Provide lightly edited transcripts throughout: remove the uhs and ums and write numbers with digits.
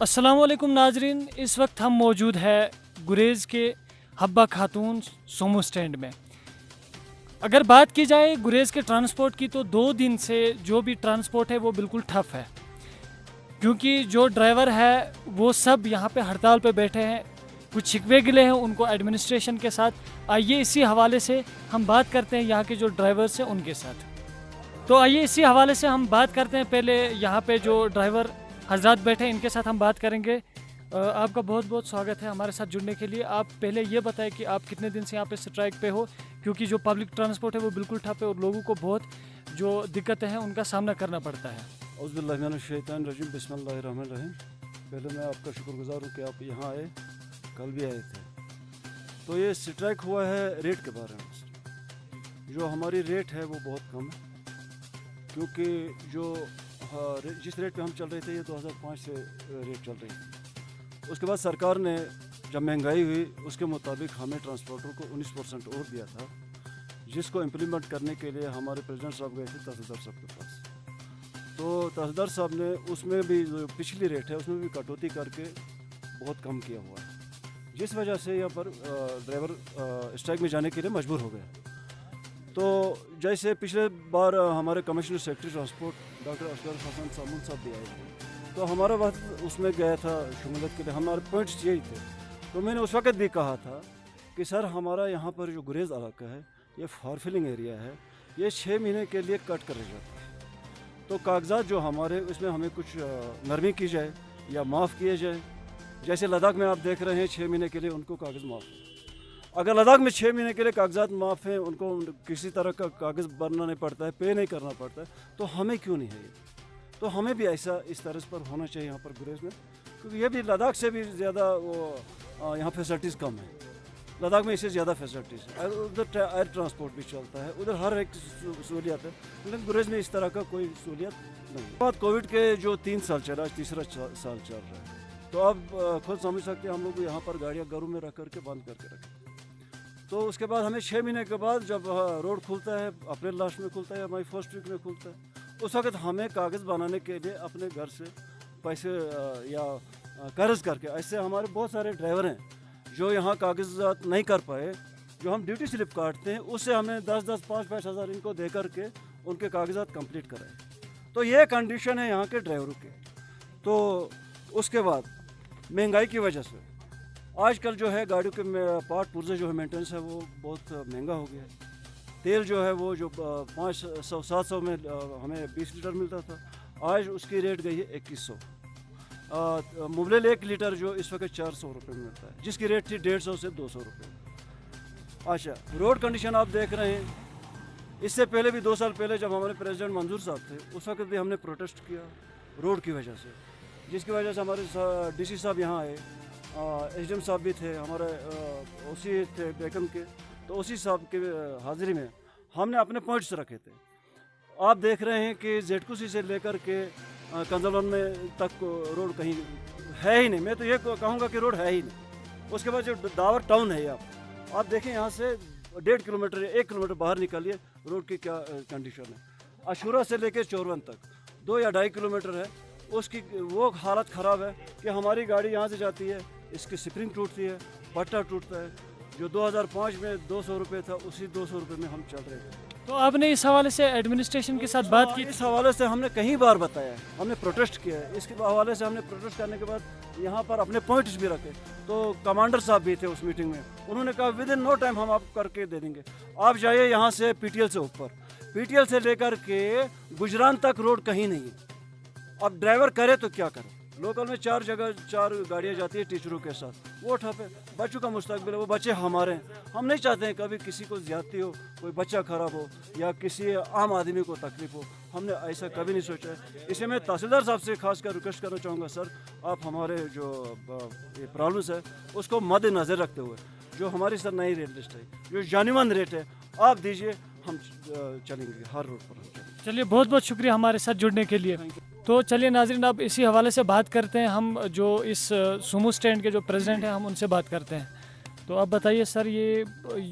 अस्सलाम वालेकुम नाजरीन, इस वक्त हम मौजूद है गुरेज़ के हब्बा खातून सोमो स्टैंड में। अगर बात की जाए गुरेज़ के ट्रांसपोर्ट की तो 2 दिन से जो भी ट्रांसपोर्ट है वो बिल्कुल ठप है, क्योंकि जो ड्राइवर है वो सब यहाँ पे हड़ताल पे बैठे हैं। कुछ शिकवे गिले हैं उनको एडमिनिस्ट्रेशन के साथ। आइए इसी हवाले से हम बात करते हैं यहाँ के जो ड्राइवर्स हैं उनके साथ। तो आइए इसी हवाले से हम बात करते हैं। पहले यहाँ पे जो ड्राइवर हजरात बैठे हैं इनके साथ हम बात करेंगे। आपका बहुत बहुत स्वागत है हमारे साथ जुड़ने के लिए। आप पहले ये बताएं कि आप कितने दिन से यहाँ पे स्ट्राइक पे हो, क्योंकि जो पब्लिक ट्रांसपोर्ट है वो बिल्कुल ठप है और लोगों को बहुत जो दिक्कतें हैं उनका सामना करना पड़ता है। औज़ुबिल्लाहिमिनश्शैतानिर्रजीम, बिस्मिल्लाहिर्रहमानिर्रहीम। पहले मैं आपका शुक्रगुजार हूँ कि आप यहाँ आए, कल भी आए थे। तो ये स्ट्राइक हुआ है रेट के बारे में। जो हमारी रेट है वो बहुत कम है, क्योंकि जो जिस रेट पे हम चल रहे थे ये 2005 से रेट चल रही थी। उसके बाद सरकार ने जब महंगाई हुई उसके मुताबिक हमें ट्रांसपोर्टर को 19% और दिया था, जिसको इम्प्लीमेंट करने के लिए हमारे प्रेसिडेंट साहब गए थे तहसीलदार साहब के पास। तो तहसीलदार साहब ने उसमें भी जो पिछली रेट है उसमें भी कटौती करके बहुत कम किया हुआ है, जिस वजह से यहाँ पर ड्राइवर स्ट्राइक में जाने के लिए मजबूर हो गए। तो जैसे पिछले बार हमारे commissioner secretary transport doctor Asghar Hasan Samoon साहब भी आए थे, तो हमारा वक्त उसमें गया था शमूलियत के लिए। हमारे पॉइंट्स यही थे। तो मैंने उस वक्त भी कहा था कि सर हमारा यहाँ पर जो गुरेज इलाका है ये फारफिलिंग एरिया है, ये 6 महीने के लिए कट कर जाता है। तो कागजात जो हमारे उसमें हमें कुछ नरमी की जाए या माफ़ किए जाए। जैसे लद्दाख में आप देख रहे हैं 6 महीने के लिए उनको कागज़ माफ़ है। अगर लद्दाख में 6 महीने के लिए कागजात माफ़ हैं, उनको किसी तरह का कागज़ भरना नहीं पड़ता है, पे नहीं करना पड़ता है, तो हमें क्यों नहीं है ये? तो हमें भी ऐसा इस तरह पर होना चाहिए यहाँ पर गुरेज में, क्योंकि ये भी लद्दाख से भी ज़्यादा वो यहाँ फैसिलिटीज़ कम है। लद्दाख में इससे ज़्यादा फैसिलिटीज़ है। उधर एयर ट्रांसपोर्ट भी चलता है, उधर हर एक सहूलियत है, लेकिन गुरेज में इस तरह का कोई सहूलियत नहीं है। बाद कोविड के जो 3 साल चला, तीसरा साल चल रहा है, तो अब खुद समझ सकते हैं हम लोग यहाँ पर गाड़ियाँ घरों में रख करके बंद करके रखें। तो उसके बाद हमें 6 महीने के बाद जब रोड खुलता है, अप्रैल लास्ट में खुलता है या मई फर्स्ट वीक में खुलता है, उस वक्त हमें कागज़ बनाने के लिए अपने घर से पैसे या कर्ज करके, ऐसे हमारे बहुत सारे ड्राइवर हैं जो यहाँ कागजात नहीं कर पाए, जो हम ड्यूटी स्लिप काटते हैं उससे हमें 10-10, 5-5 हज़ार इनको दे करके उनके कागजात कंप्लीट कराए। तो ये कंडीशन है यहाँ के ड्राइवरों की। तो उसके बाद महंगाई की वजह से आजकल जो है गाड़ियों के पार्ट पुर्जे जो है मेंटेनेंस है वो बहुत महंगा हो गया है। तेल जो है वो जो 500-700 में हमें 20 लीटर मिलता था, आज उसकी रेट गई है 2100। मुबलेल 1 लीटर जो इस वक्त 400 रुपये में मिलता है, जिसकी रेट थी 150 से 200 रुपये। अच्छा, रोड कंडीशन आप देख रहे हैं। इससे पहले भी 2 साल पहले जब हमारे प्रेसिडेंट मंजूर साहब थे उस वक्त भी हमने प्रोटेस्ट किया रोड की वजह से, जिसकी वजह से हमारे DC साहब यहाँ आए, SDM साहब भी थे, हमारे OC थे बेगम के, तो OC साहब के हाजिरी में हमने अपने पॉइंट्स रखे थे। आप देख रहे हैं कि ZQC से लेकर के कंजलवन में तक रोड कहीं है ही नहीं। मैं तो ये कहूँगा कि रोड है ही नहीं। उसके बाद जो दावर टाउन है आप देखें, यहाँ से 1.5 किलोमीटर 1 किलोमीटर बाहर निकालिए, रोड की क्या कंडीशन है। अशूरा से लेकर चोरवन तक 2 या 2.5 किलोमीटर है, उसकी वो हालत ख़राब है कि हमारी गाड़ी यहाँ से जाती है, इसकी स्प्रिंग टूटती है, पट्टा टूटता है। जो 2005 में 200 रुपये था उसी 200 रुपये में हम चल रहे थे। तो आपने इस हवाले से एडमिनिस्ट्रेशन के साथ बात की? इस हवाले से हमने कई बार बताया, हमने प्रोटेस्ट किया है। इसके हवाले से हमने प्रोटेस्ट करने के बाद यहाँ पर अपने पॉइंट्स भी रखे। तो कमांडर साहब भी थे उस मीटिंग में, उन्होंने कहा विद इन नो टाइम हम आपको करके दे देंगे। आप जाइए यहाँ से PTL से ऊपर, PTL से लेकर के गुजरान तक रोड कहीं नहीं है। अब ड्राइवर करे तो क्या करे? लोकल में 4 गाड़ियाँ जाती है टीचरों के साथ, वो ठप है। बच्चों का मुस्तकबिल है, वो बच्चे हमारे हैं। हम नहीं चाहते हैं कभी किसी को ज़्यादती हो, कोई बच्चा ख़राब हो या किसी आम आदमी को तकलीफ हो। हमने ऐसा कभी नहीं सोचा है। इसे मैं तहसीलदार साहब से खास कर रिक्वेस्ट करना चाहूँगा, सर आप हमारे जो ये प्रॉब्लम्स है उसको मद्देनज़र रखते हुए जो हमारी सर नई रेट लिस्ट है, जो जानिमंद रेट है, आप दीजिए, हम चलेंगे हर रोड पर हम चलेंगे। चलिए, बहुत बहुत शुक्रिया हमारे साथ जुड़ने के लिए। तो चलिए नाज़रीन, अब इसी हवाले से बात करते हैं। हम जो इस सोमो स्टैंड के जो प्रेसिडेंट हैं हम उनसे बात करते हैं। तो आप बताइए सर, ये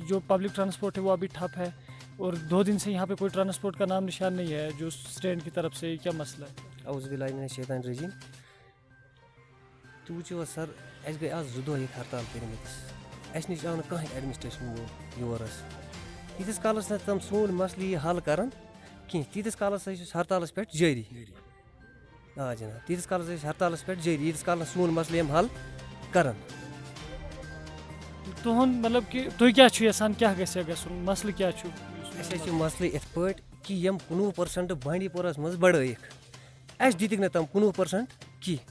जो पब्लिक ट्रांसपोर्ट है वो अभी ठप है और 2 दिन से यहाँ पे कोई ट्रांसपोर्ट का नाम निशान नहीं है, जो स्टैंड की तरफ से, क्या मसला है? औज़ुबिल्लाहि मिनश शैतानिर रजीम। تو وچھو سر اس گئی آج 2 دۄہ یہ ہڑتال کرمتس اس نش آو نہٕ کانٛہہ ایڈمنسٹریشن وول یور تیٖتِس کالس نہٕ تِم سون مسلہٕ یہِ حل کران کینٛہہ تیٖتِس کالس ٲسۍ أسۍ ہڑتالس پٮ۪ٹھ جٲری آ جناب تیٖتِس کالس ٲسۍ ہڑتالس پٮ۪ٹھ جٲری ییٖتِس کالس نہٕ سون مسلہٕ یِم حل کران تُہُنٛد مطلب کہ تُہۍ کیٛاہ چھُ یژھان کیٛاہ گژھِ ہا گژھُن مسلہٕ کیٛاہ چھُ اَسہِ حظ چھُ مسلہٕ یِتھ پٲٹھۍ کہِ یِم 19% بانڈی پورہس منٛز بڑٲیِکھ اَسہِ دِتِکھ نہٕ تِم 19% کینٛہہ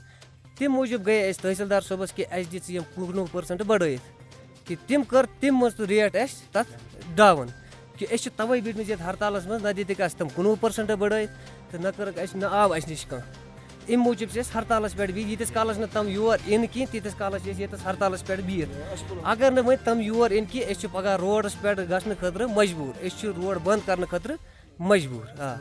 تَمہِ موٗجوٗب گٔیے أسۍ تحصیٖلدار صٲبس کہِ اَسہِ دِژ یِم 19% بڑٲیِتھ کہِ تِم کٔر تَمہِ منٛز تہٕ ریٹ اَسہِ تتھ ڈاوُن کہِ أسۍ چھِ تَوَے بیٖٹھمٕتۍ یَتھ ہڑتالس منٛز نہ دِتِکھ اَسہِ تِم 19% بڑٲیِتھ تہٕ نہ کٔرٕکھ اَسہِ نہ آو اَسہِ نِش کانٛہہ اَمہِ موٗجوٗب چھِ أسۍ ہڑتالس پٮ۪ٹھ بِہِتھ ییٖتِس کالس نہٕ تِم یور یِن کینٛہہ تیٖتِس کالس چھِ أسۍ ییٚتَس ہڑتالس پٮ۪ٹھ بِہِتھ اگر نہٕ وۄنۍ تِم یور یِن کینٛہہ أسۍ چھِ پگاہ روڈس پٮ۪ٹھ گژھنہٕ خٲطرٕ مجبوٗر أسۍ چھِ روڈ بنٛد کرنہٕ خٲطرٕ مجبوٗر آ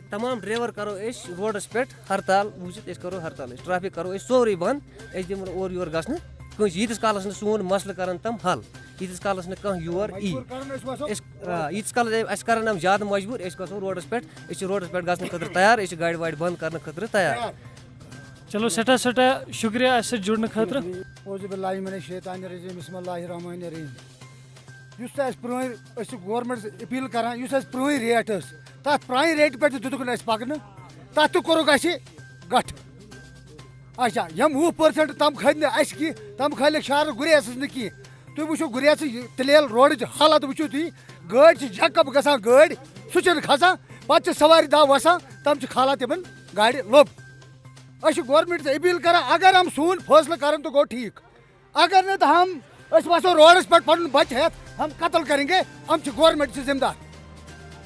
تمام ڈرایور کرو أسۍ روڈس پٮ۪ٹھ ہڑتال وٕچھِتھ أسۍ کرو ہڑتال أسۍ ٹریفِک کرو أسۍ سورُے بنٛد أسۍ دِمو نہٕ اورٕ یور گژھنہٕ کٲنٛسہِ ییٖتِس کالس نہٕ سون مسلہٕ کرن تِم حل ییٖتِس کالس نہٕ کانٛہہ یور یی أسۍ ییٖتِس کالس اَسہِ کرن یِم زیادٕ مجبوٗر أسۍ گژھو روڈس پٮ۪ٹھ أسۍ چھِ روڈس پٮ۪ٹھ گژھنہٕ خٲطرٕ تیار أسۍ چھِ گاڑِ واڑِ بنٛد کرنہٕ خٲطرٕ تیار چلو سٮ۪ٹھاہ سٮ۪ٹھاہ شُکریہ اَسہِ سۭتۍ جُڑنہٕ خٲطرٕ بسم اللہ الرحمن الرحیم یُس تہِ اَسہِ پرٛٲنۍ أسۍ چھِ گورمٮ۪نٛٹَس أپیٖل کَران یُس اَسہِ پرٛٲنۍ ریٹ ٲس تَتھ پرٛانہِ ریٹہِ پٮ۪ٹھ تہِ دِتُکھ نہٕ اَسہِ پَکنہٕ تَتھ تہِ کوٚرُکھ اَسہِ گٹھ اچھا یِم 20% تِم کھٔتۍ نہٕ اَسہِ کینٛہہ تِم کھٲلِکھ شہرٕ گُریسَس نہٕ کینٛہہ تُہۍ وٕچھِو گُریسٕچ تِلیل روڈٕچ حالت وٕچھِو تُہۍ گٲڑۍ چھِ جَکَپ گژھان گٲڑۍ سُہ چھِنہٕ کھسان پَتہٕ چھِ سوارِ دہ وَسان تِم چھِ کھالان تِمن گاڑِ لوٚب أسۍ چھِ گورمٮ۪نٛٹَس أپیٖل کَران اگر یِم سون فٲصلہٕ کَرن تہٕ گوٚو ٹھیٖک اگر نہٕ تہٕ ہم أسۍ وَسو روڈَس پٮ۪ٹھ پَنُن بَچہٕ ہٮ۪تھ ہم قتل کریں گے ہم چھِ گورمٮ۪نٛٹ چھِ ذِمہٕ دار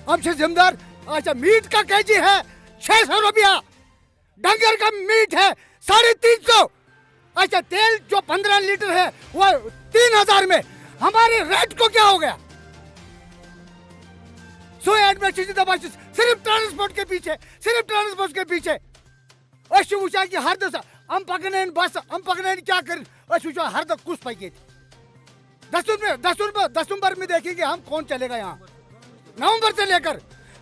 ہم چھِ ذِمہٕ دار اچھا میٹ کا کے جی ہے 600 روپیہ ڈنگر کا میٹ ہے 350 اچھا تیل جو 15 لیٹر ہے وہ 3000 میں ہمارے ریٹ کو کیا ہو گیا سو ایڈمنسٹریشن دپان صرف ٹرانسپورٹ کے پیچھے أسۍ چھِ وٕچھان کہِ ہردٕ یِم پَکنٲیِن بسہٕ یِم پَکنٲیِن کیٛاہ کٔرِتھ أسۍ وٕچھو ہردٕ کُس پَکہِ ییٚتہِ دسمبر میں دیکھیں گے ہم کون چلے گا یہاں نومبر سے لے کر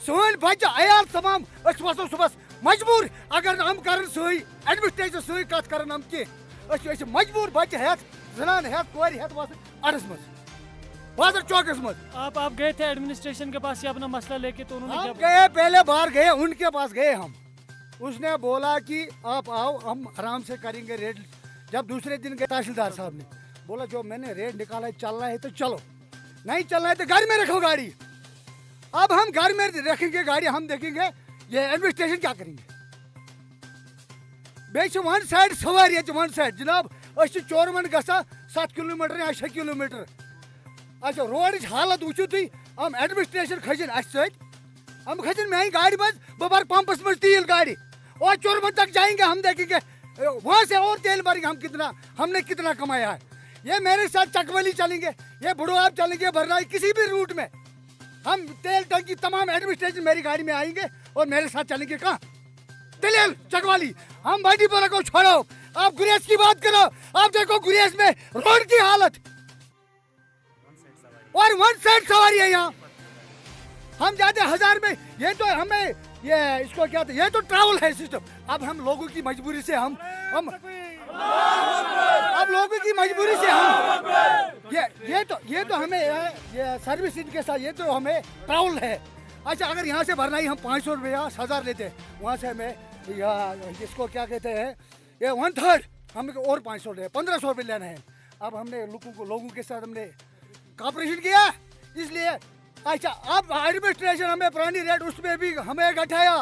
سٲنۍ بچہٕ عیال تمام أسۍ وَسو صُبحس مجبوٗر اگر نہٕ یِم کَرن سُے ایڈمنسٹریشن سُے کَتھ کَرن یِم کینٛہہ أسۍ چھِ مجبوٗر بچہٕ ہٮ۪تھ زنان ہٮ۪تھ کورِ ہٮ۪تھ وَسٕنۍ اَڈَس منٛز بازر چوکس منٛز آپ گئے تھے ایڈمنسٹریشن کے پاس یہ اپنا مسئلہ لے کے تو انہوں نے ہم گئے پہلے بار گئے ان کے پاس گئے ہم اس نے بولا کہ آپ آؤ ہم آرام سے کریں گے ریٹ جب دوسرے دن گئے تحصیلدار صاحب نے بولا جو میں نے ریٹ نکالا ہے چلنا ہے تو چلو نہیں چلنا ہے تو گھر میں رکھو گاڑی اب ہم گھر میں رکھیں گے گاڑی ہم دیکھیں گے یہ ایڈمنسٹریشن کیا کریں گے بیٚیہِ چھِ ون سایڈ سوارِ ییٚتہِ ون سایڈ جناب أسۍ چھِ چورمن گژھان 7 کِلوٗمیٖٹر یا 6 کِلوٗمیٖٹر اچھا روڈٕچ حالت وٕچھِو تُہۍ یِم ایڈمنسٹریشن کھٔسِن اَسہِ سۭتۍ یِم کھٔسِن میانہِ گاڑِ منٛز بہٕ بھرٕ پمپس منٛز تیٖل گاڑِ اور چورمن تک جائیں گے ہم دیکھیں گے وہاں سے اور تیل بھریں گے ہم نے کتنا کمایا ہے یہ میرے ساتھ چکولی چلیں گے یہ بڑواب چلیں گے بھرنا کسی بھی روٹ میں ہم تیل ٹنکی تمام ایڈمنسٹریشن میری گاڑی میں آئیں گے اور میرے ساتھ چلیں گے کہاں تلیل چکوالی ہم بانڈی پورہ کو چھوڑو آپ گریز کی بات کرو آپ دیکھو گریز میں روڈ کی حالت اور ون سائڈ سواری ہے یہاں ہم جاتے 1000 میں یہ تو ہمیں یہ اس کو کیا یہ تو ٹریول ہے سسٹم اب ہم لوگوں کی مجبوری سے ہم اب لوگوں کی مجبوری سے ہم یہ تو ہمیں یہ سروس ان کے ساتھ یہ تو ہمیں ٹریول ہے اچھا اگر یہاں سے بھرنا ہی ہم 500 روپیہ 1000 لیتے ہیں وہاں سے ہمیں اس کو کیا کہتے ہیں یہ 1/3 ہمیں اور 500 لے 1500 روپئے لینا ہے اب ہم نے لوگوں کے ساتھ ہم نے کوآپریشن کیا اس لیے اچھا اب ایڈمنسٹریشن ہمیں پرانی ریٹ اس میں بھی ہمیں گھٹایا